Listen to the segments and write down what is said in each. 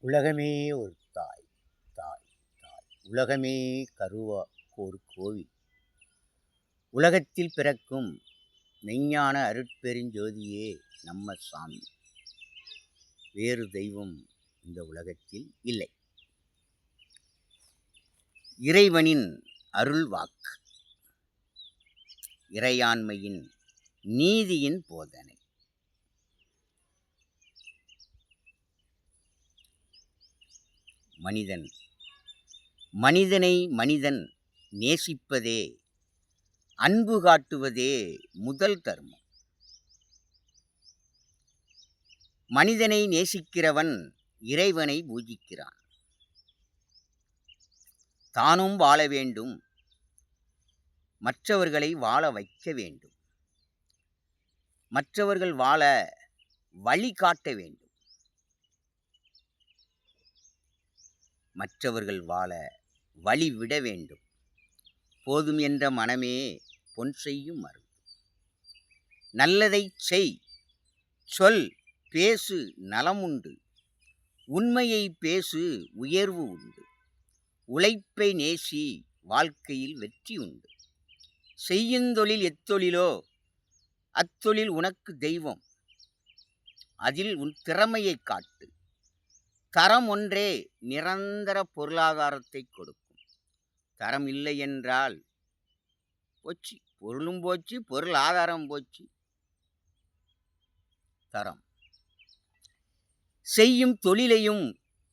உலகமே ஒரு தாய், தாய், தாய். உலகமே ஒரு கோவில். உலகத்தில் பிறக்கும் மெய்ஞான அருட்பெருஞ்சோதியே நம்ம சாமி. வேறு தெய்வம் இந்த உலகத்தில் இல்லை. இறைவனின் அருள் வாக்கு, இறையாண்மையின் நீதியின் போதனை. மனிதனை மனிதன் நேசிப்பதே, அன்பு காட்டுவதே முதல் தர்மம். மனிதனை நேசிக்கிறவன் இறைவனை பூஜிக்கிறான். தானும் வாழ வேண்டும், மற்றவர்களை வாழ வைக்க வேண்டும், மற்றவர்கள் வாழ வழிகாட்ட வேண்டும், மற்றவர்கள் வாழ வழிவிட வேண்டும். போதும் என்ற மனமே பொன் செய்யும் மருந்து. நல்லதை செய், சொல், பேசு, நலம் உண்டு. உண்மையை பேசு, உயர்வு உண்டு. உழைப்பை நேசி, வாழ்க்கையில் வெற்றி உண்டு. செய்யுந்தொழில் எத்தொழிலோ அத்தொழில் உனக்கு தெய்வம். அதில் உன் திறமையை காட்டு. தரம் ஒன்றே நிரந்தர பொருளாதாரத்தை கொடுக்கும். தரம் இல்லை என்றால் போச்சு, பொருளும் போச்சு, பொருள் ஆதாரம் போச்சு. தரம். செய்யும் தொழிலையும்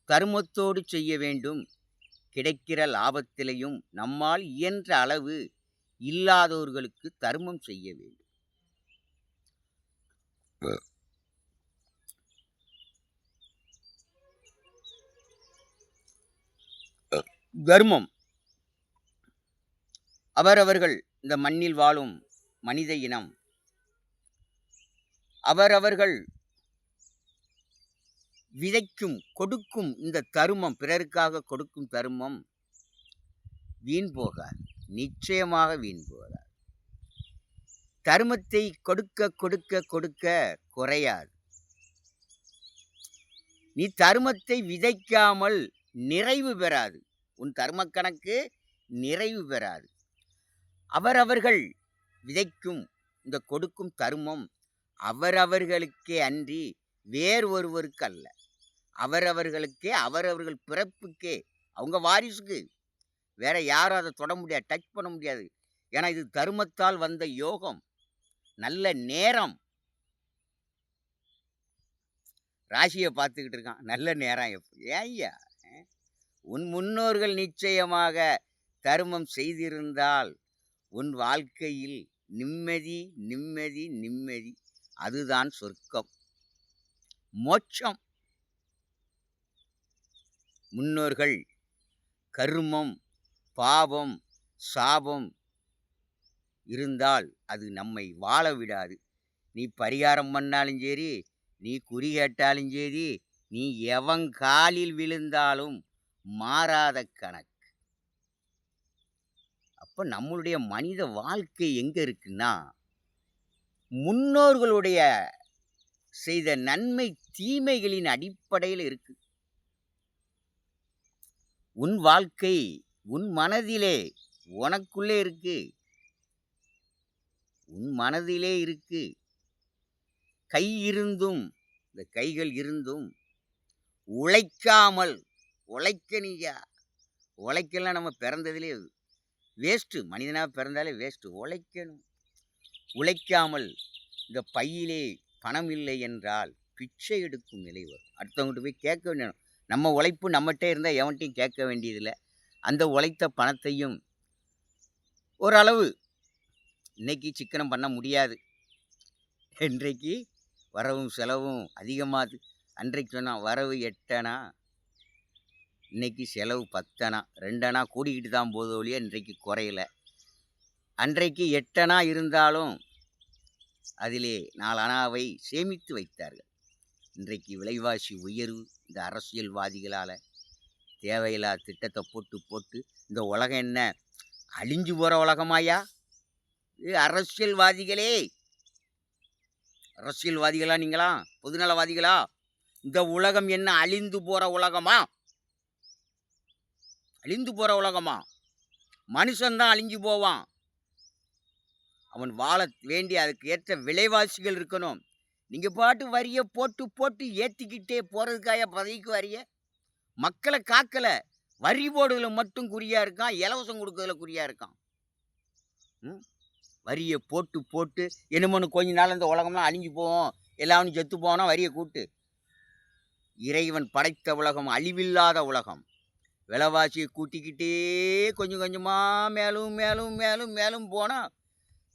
தர்மத்தோடு செய்ய வேண்டும். கிடைக்கிற லாபத்திலையும் நம்மால் இயன்ற அளவு இல்லாதவர்களுக்கு தர்மம் செய்ய வேண்டும். தர்மம். அவரவர்கள் இந்த மண்ணில் வாழும் மனித இனம் அவரவர்கள் விதைக்கும் கொடுக்கும் இந்த தருமம், பிறருக்காக கொடுக்கும் தருமம் வீண் போகாது, நிச்சயமாக வீண் போகாது. தருமத்தை கொடுக்க கொடுக்க கொடுக்க குறையாது. நீ தருமத்தை விதைக்காமல் நிறைவு பெறாது. உன் தர்ம கணக்கு நிறைவு பெறாது. அவரவர்கள் விதைக்கும் இந்த கொடுக்கும் தருமம் அவரவர்களுக்கே அன்றி வேறு ஒருவருக்கு அல்ல. அவரவர்களுக்கே, அவரவர்கள் பிறப்புக்கே, அவங்க வாரிசுக்கு. வேற யாரும் அதை தொட முடியாது, டச் பண்ண முடியாது. ஏன்னா இது தருமத்தால் வந்த யோகம், நல்ல நேரம். ராசியை பார்த்துக்கிட்டு இருக்கான், நல்ல நேரம் எப்போ? ஏய்யா, உன் முன்னோர்கள் நிச்சயமாக தர்மம் செய்திருந்தால் உன் வாழ்க்கையில் நிம்மதி நிம்மதி நிம்மதி. அதுதான் சொர்க்கம், மோட்சம். முன்னோர்கள் கர்மம், பாவம், சாபம் இருந்தால் அது நம்மை வாழ விடாது. நீ பரிகாரம் பண்ணாலும் சரி, நீ குறி கேட்டாலும் சரி, நீ எவன் காலில் விழுந்தாலும் மாறாத கணக்கு. அப்போ நம்மளுடைய மனித வாழ்க்கை எங்கே இருக்குன்னா, முன்னோர்களுடைய செய்த நன்மை தீமைகளின் அடிப்படையில் இருக்கு. உன் வாழ்க்கை உன் மனதிலே, உனக்குள்ளே இருக்கு, உன் மனதிலே இருக்கு. கை இருந்தும், இந்த கைகள் இருந்தும் உழைக்காமல், உழைக்க நீயா உழைக்கலாம். நம்ம பிறந்ததிலே வேஸ்ட்டு, மனிதனாக பிறந்தாலே வேஸ்ட்டு. உழைக்கணும். உழைக்காமல் இந்த பையிலே பணம் இல்லை என்றால் பிச்சை எடுக்கும் நிலை வரும். அடுத்தவங்ககிட்ட போய் கேட்க வேண்டிய, நம்ம உழைப்பு நம்மகிட்டே இருந்தால் எவன்ட்டையும் கேட்க வேண்டியதில்லை. அந்த உழைத்த பணத்தையும் ஓரளவு இன்னைக்கு சிக்கனம் பண்ண முடியாது. இன்றைக்கு வரவும் செலவும் அதிகமாகுது. அன்றைக்கு சொன்னால் வரவு 8 அணா, இன்றைக்கி செலவு 10 அணா, 2 அணா கூடிக்கிட்டு தான் போதோ ஒழிய இன்றைக்கு குறையல. அன்றைக்கு 8 அணா இருந்தாலும் அதிலே 4 அணாவை சேமித்து வைத்தார்கள். இன்றைக்கு விலைவாசி உயர்வு இந்த அரசியல்வாதிகளால் தேவையில்லாத திட்டத்தை போட்டு போட்டு இந்த உலகம் என்ன அழிஞ்சு போகிற உலகமாயா? அரசியல்வாதிகளே, அரசியல்வாதிகளா நீங்களா? பொதுநலவாதிகளா? இந்த உலகம் என்ன அழிந்து போற உலகமா? அழிந்து போற உலகமா? மனுஷன்தான் அழிஞ்சு போவான். அவன் வாழ வேண்டிய அதுக்கு ஏற்ற விலைவாசிகள் இருக்கணும். நீங்க பாட்டு வரிய போட்டு போட்டு ஏத்திக்கிட்டே போறதுக்காக பதவிக்கு வரிய. மக்களை காக்கல. வரி போடுதல மட்டும் குறியா இருக்கான். இலவசம் கொடுக்கறதுல குறியா இருக்கான். வரியை போட்டு போட்டு என்னமோன்னு கொஞ்ச நாள் இந்த உலகம்லாம் அழிஞ்சு போவோம், எல்லாரும் செத்து போனா வரியை கூட்டு. இறைவன் படைத்த உலகம் அழிவில்லாத உலகம். விலைவாசியை கூட்டிக்கிட்டே கொஞ்சம் கொஞ்சமா மேலும் மேலும் மேலும் மேலும் போனா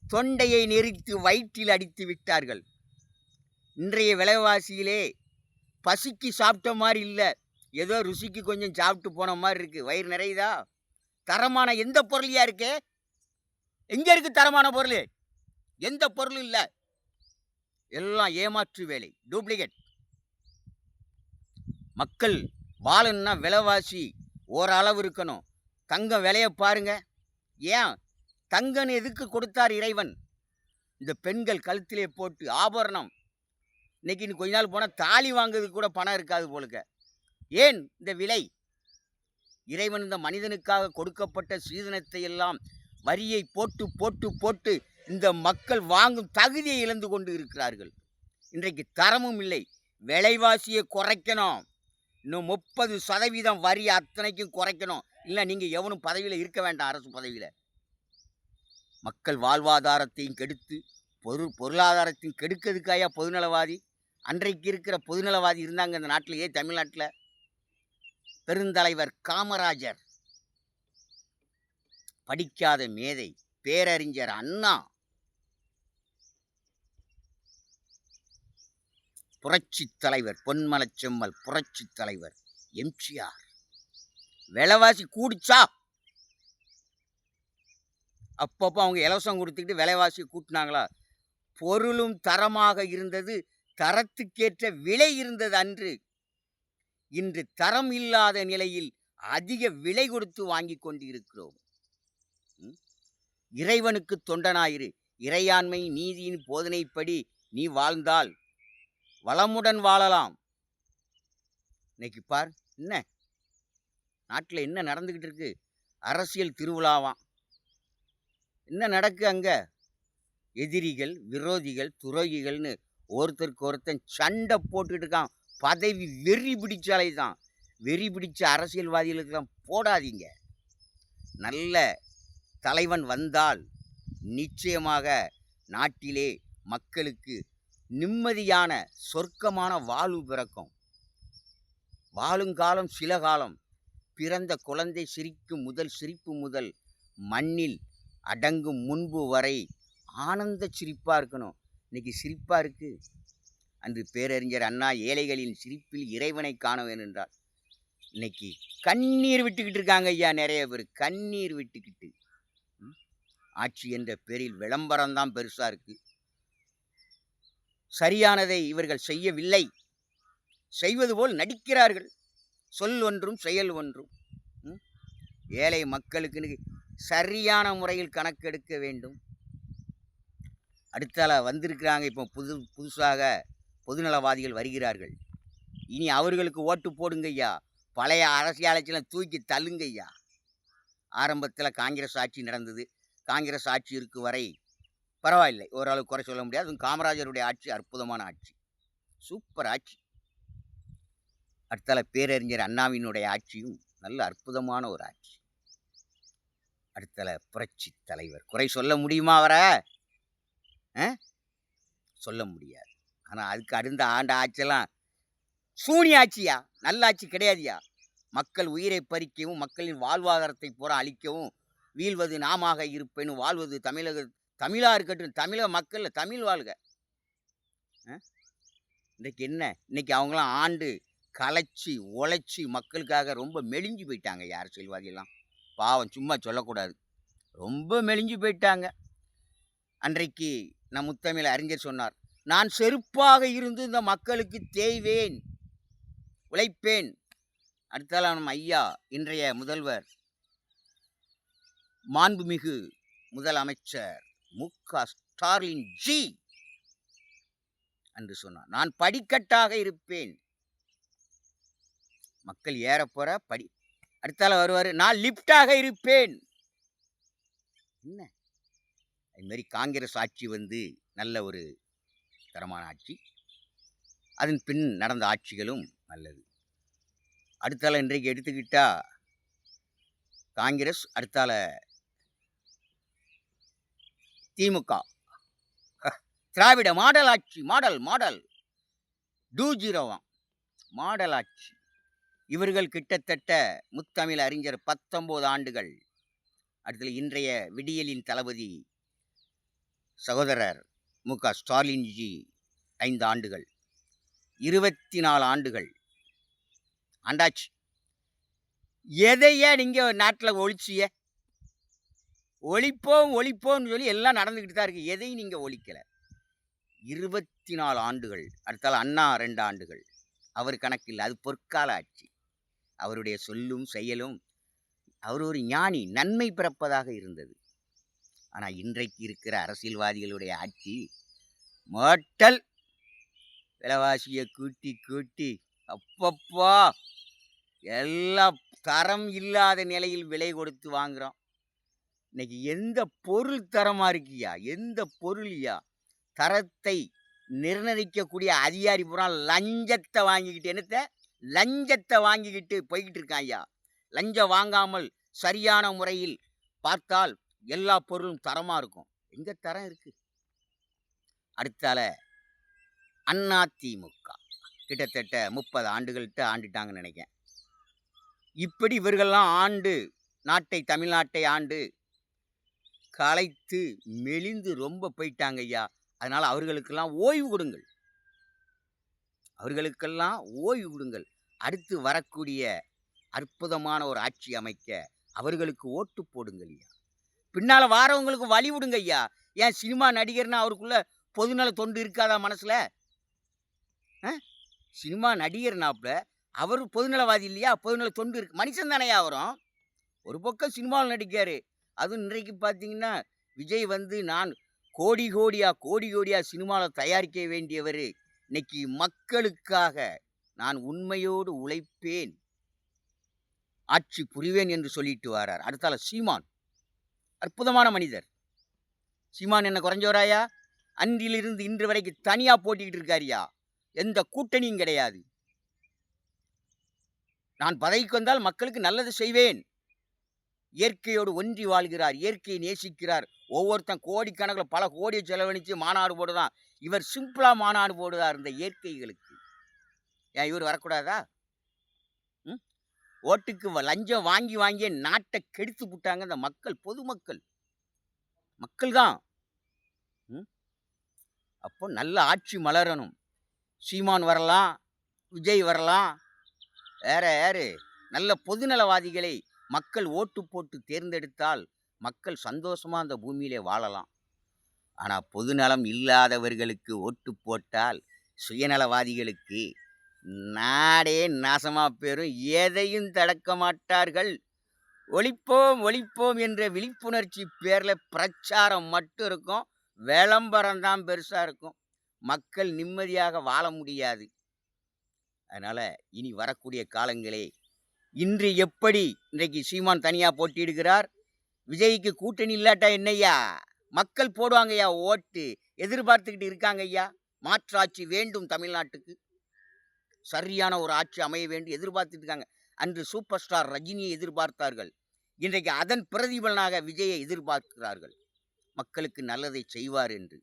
தொண்டையை நெரித்து வயிற்றில் அடித்து விட்டார்கள். இன்றைய விலைவாசியிலே பசிக்கு சாப்பிட்ட மாதிரி இல்லை, ஏதோ ருசிக்கு கொஞ்சம் சாப்பிட்டு போன மாதிரி இருக்கு. வயிறு நிறையுதா? தரமான எந்த பொருளையா இருக்கு? எங்க இருக்கு தரமான பொருள்? எந்த பொருளும் இல்லை. எல்லாம் ஏமாற்று வேலை, டூப்ளிகேட். மக்கள் வாழணும்னா விலைவாசி ஓரளவு இருக்கணும். தங்கம் விலையை பாருங்க. ஏன் தங்கன்னு எதுக்கு கொடுத்தார் இறைவன்? இந்த பெண்கள் கழுத்திலே போட்டு ஆபரணம். இன்னைக்கு கொஞ்ச நாள் போனால் தாலி வாங்குறதுக்கு கூட பணம் இருக்காது போலுக்க. ஏன் இந்த விலை? இறைவன் இந்த மனிதனுக்காக கொடுக்கப்பட்ட சீதனத்தை எல்லாம் வரியை போட்டு போட்டு போட்டு இந்த மக்கள் வாங்கும் தகுதியை இழந்து கொண்டு இருக்கிறார்கள். இன்றைக்கு தரமும் இல்லை. விலைவாசியை குறைக்கணும். இன்னும் 30% வரி அத்தனைக்கும் குறைக்கணும். இல்லை நீங்கள் எவனும் பதவியில் இருக்க வேண்டாம். அரசு பதவியில் மக்கள் வாழ்வாதாரத்தையும் கெடுத்து பொருளாதாரத்தையும் கெடுக்கிறதுக்காயா பொதுநலவாதி? அன்றைக்கு இருக்கிற பொதுநலவாதி இருந்தாங்க இந்த நாட்டிலேயே, தமிழ்நாட்டில். பெருந்தலைவர் காமராஜர், படிக்காத மேதை பேரறிஞர் அண்ணா, புரட்சி தலைவர் பொன்மனச்செம்மல், புரட்சி தலைவர் எம்ஜிஆர். விலைவாசி கூடிச்சா? அப்பப்போ அவங்க இலவசம் கொடுத்துக்கிட்டு விலைவாசி கூட்டினாங்களா? பொருளும் தரமாக இருந்தது, தரத்துக்கேற்ற விலை இருந்தது அன்று. இன்று தரம் இல்லாத நிலையில் அதிக விலை கொடுத்து வாங்கி கொண்டு இருக்கிறோம். இறைவனுக்கு தொண்டனாயிரு. இறையாண்மை நீதியின் போதனைப்படி நீ வாழ்ந்தால் வளமுடன் வாழலாம். இன்னைக்கு பார், என்ன நாட்டில் என்ன நடந்துகிட்டு இருக்கு? அரசியல் திருவிழாவாம். என்ன நடக்கு அங்க? எதிரிகள், விரோதிகள், துரோகிகள்னு ஒருத்தருக்கு ஒருத்தன் சண்டை போட்டுக்கிட்டு இருக்கான். பதவி வெறி பிடிச்சாலே தான். வெறி பிடிச்ச அரசியல்வாதிகளுக்கெல்லாம் போடாதீங்க. நல்ல தலைவன் வந்தால் நிச்சயமாக நாட்டிலே மக்களுக்கு நிம்மதியான சொர்க்கமான வாழ்வு பிறக்கும். வாழுங்காலம் சில காலம். பிறந்த குழந்தை சிரிக்கும் முதல் சிரிப்பு முதல் மண்ணில் அடங்கும் முன்பு வரை ஆனந்த சிரிப்பாக இருக்கணும். இன்னைக்கு சிரிப்பாக இருக்கு. அன்று பேரறிஞர் அண்ணா ஏழைகளின் சிரிப்பில் இறைவனை காண வேணுன்றார். இன்னைக்கு கண்ணீர் விட்டுக்கிட்டு இருக்காங்க ஐயா. நிறைய பேர் கண்ணீர் விட்டுக்கிட்டு. ஆட்சி என்ற பேரில் விளம்பரம்தான் பெருசாக இருக்கு. சரியானதை இவர்கள் செய்யவில்லை. செய்வது போல் நடிக்கிறார்கள். சொல் ஒன்றும் செயல் ஒன்றும். ஏழை மக்களுக்கு சரியான முறையில் கணக்கெடுக்க வேண்டும். அடுத்தால வந்திருக்கிறாங்க. இப்போ புதுசாக பொதுநலவாதிகள் வருகிறார்கள். இனி அவர்களுக்கு ஓட்டு போடுங்க ஐயா. பழைய அரசியலெல்லாம் தூக்கி தள்ளுங்க ஐயா. ஆரம்பத்தில் காங்கிரஸ் ஆட்சி நடந்தது. காங்கிரஸ் ஆட்சி இருக்கு வரை பரவாயில்லை, ஓரளவு குறை சொல்ல முடியாது. காமராஜருடைய ஆட்சி அற்புதமான ஆட்சி, சூப்பர் ஆட்சி. அடுத்தால பேரறிஞர் அண்ணாவினுடைய ஆட்சியும் நல்ல அற்புதமான ஒரு ஆட்சி. அடுத்தால புரட்சி தலைவர். குறை சொல்ல முடியுமா அவரை? சொல்ல முடியாது. ஆனால் அதுக்கு அடுத்த ஆண்ட ஆட்சியெல்லாம் சூனிய ஆட்சியா, நல்ல ஆட்சி கிடையாதுயா. மக்கள் உயிரை பறிக்கவும் மக்களின் வாழ்வாதாரத்தை பூரா அழிக்கவும், வீழ்வது நாமாக இருப்பேன், வாழ்வது தமிழா இருக்கட்டும், தமிழக மக்கள் தமிழ் வாழ்க. இன்னைக்கு என்ன? இன்னைக்கு அவங்களாம் ஆண்டு களைச்சி உழைச்சி மக்களுக்காக ரொம்ப மெலிஞ்சு போயிட்டாங்க. அரசியல்வாதியெல்லாம் பாவம், சும்மா சொல்லக்கூடாது, ரொம்ப மெலிஞ்சு போயிட்டாங்க. அன்றைக்கு நம் முத்தமிழ் அறிஞர் சொன்னார், நான் செருப்பாக இருந்து இந்த மக்களுக்கு தேய்வேன், உழைப்பேன். அடுத்தால நம் ஐயா இன்றைய முதல்வர் மாண்புமிகு முதலமைச்சர் மு.க. ஸ்டாலின் ஜி என்று சொன்னார், நான் படிக்கட்டாக இருப்பேன், மக்கள் ஏறப்போற படி. அடுத்தால வருவாரு, நான் லிஃப்டாக இருப்பேன். என்ன? அதுமாரி காங்கிரஸ் ஆட்சி வந்து நல்ல ஒரு தரமான ஆட்சி. அதன் பின் நடந்த ஆட்சிகளும் நல்லது. அடுத்தால இன்றைக்கு எடுத்துக்கிட்டா காங்கிரஸ், அடுத்தால திமுக. திராவிட மாடல் ஆட்சி. மாடல் 20 மாடல் ஆட்சி. இவர்கள் கிட்டத்தட்ட முத்தமிழ் அறிஞர் 19 ஆண்டுகள். அடுத்தது இன்றைய விடியலின் தளபதி சகோதரர் மு.க. ஸ்டாலின்ஜி 5 ஆண்டுகள். 24 ஆண்டுகள் ஆண்டாச்சு. எதையே நீங்க நாட்டில் ஒழிச்சிய? ஒழிப்போம்னு சொல்லி எல்லாம் நடந்துக்கிட்டு தான் இருக்கு. எதையும் நீங்க ஒழிக்கல. 24 ஆண்டுகள். அடுத்தால அண்ணா 2 ஆண்டுகள். அவர் கணக்கில் அது பொற்கால ஆட்சி. அவருடைய சொல்லும் செயலும், அவர் ஒரு ஞானி, நன்மை பிறப்பதாக இருந்தது. ஆனால் இன்றைக்கு இருக்கிற அரசியல்வாதிகளுடைய ஆட்சி மோட்டல். விலைவாசியை கூட்டி அப்பப்பா எல்லாம் தரம் இல்லாத நிலையில் விலை கொடுத்து வாங்குறோம். இன்னைக்கு எந்த பொருள் தரமா இருக்கியா? எந்த பொருளியா? தரத்தை நிர்ணயிக்கக்கூடிய அதிகாரி பூரா லஞ்சத்தை வாங்கிக்கிட்டு, என்னத்தை லஞ்சத்தை வாங்கிக்கிட்டு போய்கிட்டு இருக்கான் ஐயா. லஞ்சம் வாங்காமல் சரியான முறையில் பார்த்தால் எல்லா பொருளும் தரமா இருக்கும். எங்க தரம் இருக்கு? அடுத்தால அண்ணா திமுக கிட்டத்தட்ட 30 ஆண்டுகள்கிட்ட ஆண்டுட்டாங்கன்னு நினைக்கிறேன். இப்படி இவர்கள்லாம் ஆண்டு நாட்டை, தமிழ்நாட்டை ஆண்டு களைத்து மெலிந்து ரொம்ப போயிட்டாங்க ஐயா. அதனால அவர்களுக்கெல்லாம் ஓய்வு கொடுங்கள். அடுத்து வரக்கூடிய அற்புதமான ஒரு ஆட்சி அமைக்க அவர்களுக்கு ஓட்டு போடுங்கள் ஐயா. பின்னால வாரவங்களுக்கு வழி விடுங்க ஐயா. ஏன் சினிமா நடிகர்னா அவருக்குள்ள பொதுநல தொண்டு இருக்காதா மனசுல? சினிமா நடிகர்னாப்புல அவர் பொதுநலவாதி இல்லையா? பொதுநல தொண்டு இருக்கு. மனுஷன் தானே வரும். ஒரு பக்கம் சினிமாவில் நடிக்காரு. அதுவும் இன்றைக்கு பார்த்தீங்கன்னா விஜய் வந்து நான் கோடி கோடியா சினிமாவில் தயாரிக்க வேண்டியவர். இன்னைக்கு மக்களுக்காக நான் உண்மையோடு உழைப்பேன், ஆட்சி புரிவேன் என்று சொல்லிட்டு வரார். அடுத்தால சீமான், அற்புதமான மனிதர். சீமான் என்ன குறைஞ்சவராயா? அன்றிலிருந்து இன்று வரைக்கும் தனியா போட்டிக்கிட்டு இருக்காரியா. எந்த கூட்டணியும் கிடையாது. நான் பதவிக்கு வந்தால் மக்களுக்கு நல்லது செய்வேன். இயற்கையோடு ஒன்றி வாழ்கிறார், இயற்கையை நேசிக்கிறார். ஒவ்வொருத்தன் கோடிக்கணக்கில் பல கோடியை செலவழித்து மாநாடு போடுதான். இவர் சிம்பிளா மாநாடு போடுதார் இந்த இயற்கைகளுக்கு. ஏன் இவர் வரக்கூடாதா? ஓட்டுக்கு லஞ்சம் வாங்கிய நாட்டை கெடுத்து விட்டாங்க இந்த மக்கள். பொதுமக்கள் தான். அப்போ நல்ல ஆட்சி மலரணும். சீமான் வரலாம், விஜய் வரலாம், வேற யாரு நல்ல பொதுநலவாதிகளை மக்கள் ஓட்டு போட்டு தேர்ந்தெடுத்தால் மக்கள் சந்தோஷமா அந்த பூமியிலே வாழலாம். ஆனால் பொதுநலம் இல்லாதவர்களுக்கு ஓட்டு போட்டால், சுயநலவாதிகளுக்கு நாடே நாசமா பெறும். எதையும் தடுக்க மாட்டார்கள். ஒழிப்போம் என்ற விழிப்புணர்ச்சி பேரில் பிரச்சாரம் மட்டும் இருக்கும். விளம்பரம் தான் பெருசா இருக்கும். மக்கள் நிம்மதியாக வாழ முடியாது. அதனால இனி வரக்கூடிய காலங்களே, இன்று எப்படி இன்றைக்கு சீமான் தனியா போட்டியிடுகிறார், விஜய்க்கு கூட்டணி இல்லாட்டா என்னையா? மக்கள் போடுவாங்கய்யா ஓட்டு. எதிர்பார்த்துக்கிட்டு இருக்காங்க ஐயா. மாற்றாட்சி வேண்டும் தமிழ்நாட்டுக்கு. சரியான ஒரு ஆட்சி அமைய வேண்டும் எதிர்பார்த்துட்டு இருக்காங்க. அன்று சூப்பர் ஸ்டார் ரஜினியை எதிர்பார்த்தார்கள். இன்றைக்கு அதன் பிரதிபலனாக விஜயை எதிர்பார்க்கிறார்கள். மக்களுக்கு நல்லதை செய்வார் என்று.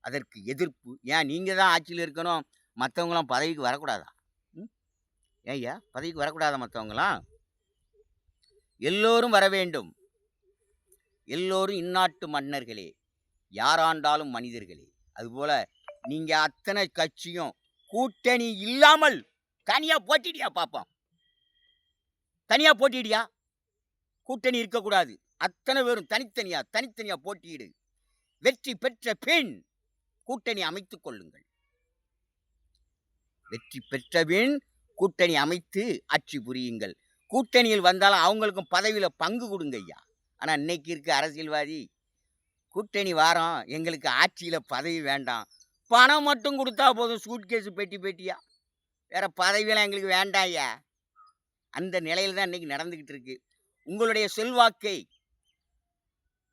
அதற்கு எதிர்ப்பு. ஏன் நீங்க தான் ஆட்சியில் இருக்கணும், மற்றவங்களாம் பதவிக்கு வரக்கூடாதா? ஏய்யா பதவிக்கு வரக்கூடாதா மற்றவங்களாம்? எல்லோரும் வர வேண்டும். எல்லோரும் இந்நாட்டு மன்னர்களே, யாராண்டாலும் மனிதர்களே. அதுபோல நீங்க அத்தனை கட்சியும் கூட்டணி இல்லாமல் தனியா போட்டிடியா பாப்போம். தனியா போட்டிடியா? கூட்டணி இருக்கக்கூடாது. அத்தனை பேரும் தனித்தனியா போட்டியிடு. வெற்றி பெற்ற பின் கூட்டணி அமைத்துக் கொள்ளுங்கள். வெற்றி பெற்ற பின் கூட்டணி அமைத்து ஆட்சி புரியுங்கள். கூட்டணியில் வந்தாலும் அவங்களுக்கும் பதவியில பங்கு கொடுங்க ஐயா. ஆனா இன்னைக்கு இருக்க அரசியல்வாதி, கூட்டணி வாரம், எங்களுக்கு ஆட்சியில பதவி வேண்டாம், பணம் மட்டும் கொடுத்தா போதும். சூட்கேஸ் பெட்டியா, வேற பதவியெல்லாம் எங்களுக்கு வேண்டாம் ஐயா. அந்த நிலையில தான் இன்னைக்கு நடந்துகிட்டு இருக்கு. உங்களுடைய செல்வாக்கை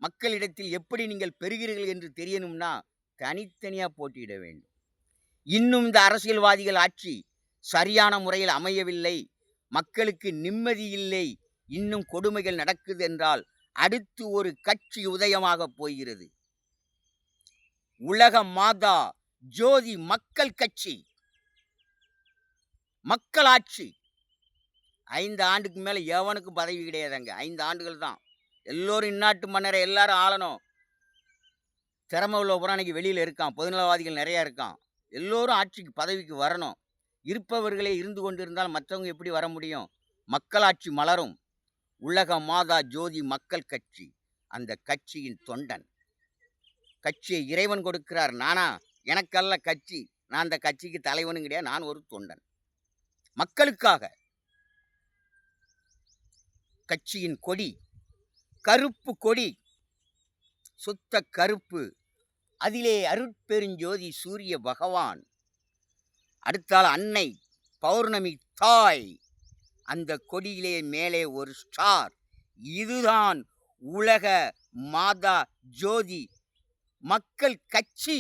மக்களிடத்தில் எப்படி நீங்கள் பெறுகிறீர்கள் என்று தெரியணும்னா தனித்தனியா போட்டியிட வேண்டும். இன்னும் இந்த அரசியல்வாதிகள் ஆட்சி சரியான முறையில் அமையவில்லை, மக்களுக்கு நிம்மதி இல்லை, இன்னும் கொடுமைகள் நடக்குது என்றால் அடுத்து ஒரு கட்சி உதயமாக போகிறது. உலக மாதா ஜோதி மக்கள் கட்சி, மக்களாட்சி. 5 ஆண்டுக்கு மேல எவனுக்கும் பதவி கிடையாதுங்க. 5 ஆண்டுகள் தான். எல்லோரும் இந்நாட்டு மன்னரை எல்லாரும் ஆளணும். திறமை உள்ள புறாணிக்கு வெளியில் இருக்கான், பொதுநலவாதிகள் நிறையா இருக்கான். எல்லோரும் ஆட்சிக்கு பதவிக்கு வரணும். இருப்பவர்களே இருந்து கொண்டிருந்தால் மற்றவங்க எப்படி வர முடியும்? மக்களாட்சி மலரும். உலக மாதா ஜோதி மக்கள் கட்சி, அந்த கட்சியின் தொண்டன். கட்சியை இறைவன் கொடுக்கிறார். நானா? எனக்கல்ல கட்சி, நான் அந்த கட்சிக்கு தலைவனும் கிடையாது, நான் ஒரு தொண்டன். மக்களுக்காக. கட்சியின் கொடி கருப்பு கொடி, சுத்த கருப்பு. அதிலே அருட்பெருஞ்சோதி சூரிய பகவான், அடுத்தால் அன்னை பௌர்ணமி தாய், அந்த கொடியிலே மேலே ஒரு ஸ்டார். இதுதான் உலக மாதா ஜோதி மக்கள் கட்சி.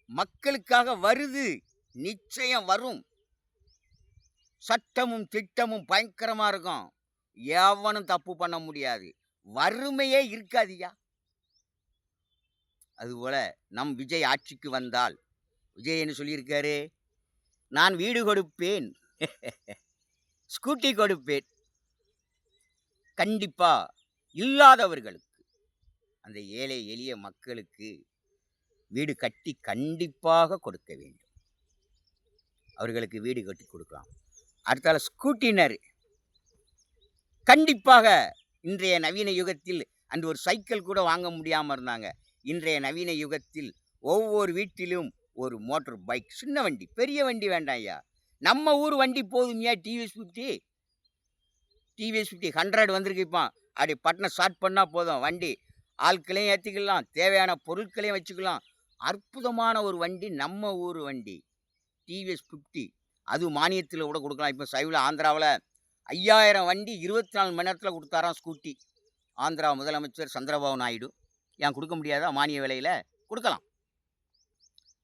மக்களுக்காக வருது, நிச்சயம் வரும். சட்டமும் திட்டமும் பயங்கரமா இருக்கும், எவனும் தப்பு பண்ண முடியாது, வறுமையே இருக்காதியா. அதுபோல நம் விஜய் ஆட்சிக்கு வந்தால், விஜய் என்ன சொல்லியிருக்காரு? நான் வீடு கொடுப்பேன், ஸ்கூட்டி கொடுப்பேன். கண்டிப்பா இல்லாதவர்களுக்கு, அந்த ஏழை எளிய மக்களுக்கு வீடு கட்டி கண்டிப்பாக கொடுக்க வேண்டும். அவர்களுக்கு வீடு கட்டி கொடுக்கலாம். அடுத்தால ஸ்கூட்டினர் கண்டிப்பாக. இன்றைய நவீன யுகத்தில் அந்த ஒரு சைக்கிள் கூட வாங்க முடியாமல் இருந்தாங்க. இன்றைய நவீன யுகத்தில் ஒவ்வொரு வீட்டிலும் ஒரு மோட்டர் பைக், சின்ன வண்டி, பெரிய வண்டி வேண்டாம் ஐயா. நம்ம ஊர் வண்டி போதும் ஐயா. டிவிஎஸ் 50 100 வந்திருக்கு. இப்போ அப்படி பட்டனை ஸ்டார்ட் பண்ணால் போதும், வண்டி ஆட்களையும் ஏற்றிக்கலாம், தேவையான பொருட்களையும் வச்சுக்கலாம். அற்புதமான ஒரு வண்டி, நம்ம ஊர் வண்டி டிவிஎஸ் 50. அது மானியத்தில் கூட கொடுக்கலாம். இப்போ சைவில் ஆந்திராவில் 5000 வண்டி 24 மணி நேரத்தில் கொடுத்தாராம் ஸ்கூட்டி. ஆந்திரா முதலமைச்சர் சந்திரபாபு நாயுடு. ஏன் கொடுக்க முடியாதா? மானிய விலையில் கொடுக்கலாம்.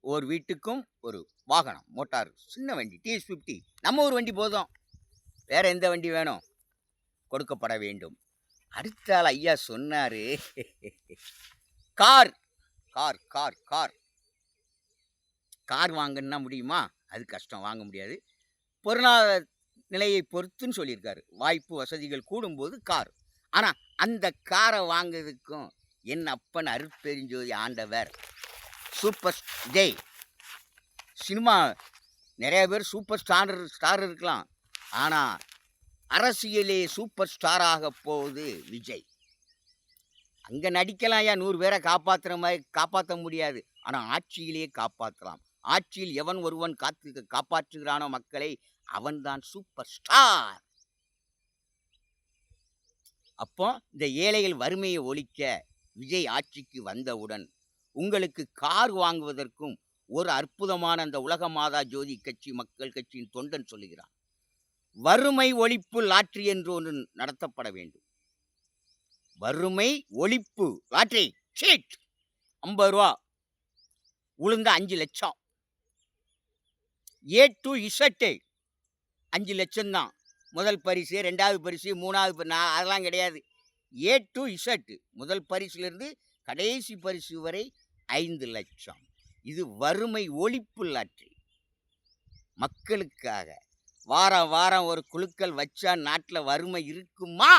ஒரு வீட்டுக்கும் ஒரு வாகனம், மோட்டார், சின்ன வண்டி டிவிஎஸ் 50, நம்ம ஒரு வண்டி போதும். வேற எந்த வண்டி வேணும்? கொடுக்கப்பட வேண்டும். அடுத்தால் ஐயா சொன்னாரு, car car car car car வாங்கன்னா முடியுமா? அது கஷ்டம், வாங்க முடியாது. பொருளாதார நிலையை பொறுத்துன்னு சொல்லியிருக்காரு. வாய்ப்பு வசதிகள் கூடும்போது கார். ஆனால் அந்த காரை வாங்குறதுக்கும் என் அப்பன் அருட்பெருஞ்சோதி ஆண்டவர் சூப்பர் ஜெய். சினிமா நிறைய பேர் சூப்பர் ஸ்டார் இருக்கலாம், ஆனால் அரசியலே சூப்பர் ஸ்டாராக போகுது விஜய். அங்கே நடிக்கலாம் ஐயா, 100 பேரை காப்பாற்றுற மாதிரி காப்பாற்ற முடியாது, ஆனால் ஆட்சியிலே காப்பாற்றலாம். ஆட்சியில் எவன் ஒருவன் காப்பாற்றுகிறானோ மக்களை, அவன்தான் சூப்பர் ஸ்டார். அப்போ இந்த ஏழைகள் வறுமையை ஒழிக்க விஜய் ஆட்சிக்கு வந்தவுடன் உங்களுக்கு கார் வாங்குவதற்கும் ஒரு அற்புதமான அந்த உலக மாதா ஜோதி கட்சி மக்கள் கட்சியின் தொண்டன் சொல்லுகிறான். வறுமை ஒழிப்பு லாட்டரி என்று ஒன்று நடத்தப்பட வேண்டும். வறுமை ஒழிப்பு லாட்டரி ஷீட் 50 ரூபா உளுந்த 5 லட்சம். A to Z 5 லட்சம் தான். முதல் பரிசு, 2வது பரிசு, 3வது அதெல்லாம் கிடையாது. A to Z முதல் பரிசுலேருந்து கடைசி பரிசு வரை 5 லட்சம். இது வறுமை ஒழிப்பு லாட்டரி. மக்களுக்காக வாரம் வாரம் ஒரு குழுக்கள் வச்சா நாட்டில் வறுமை இருக்குமா?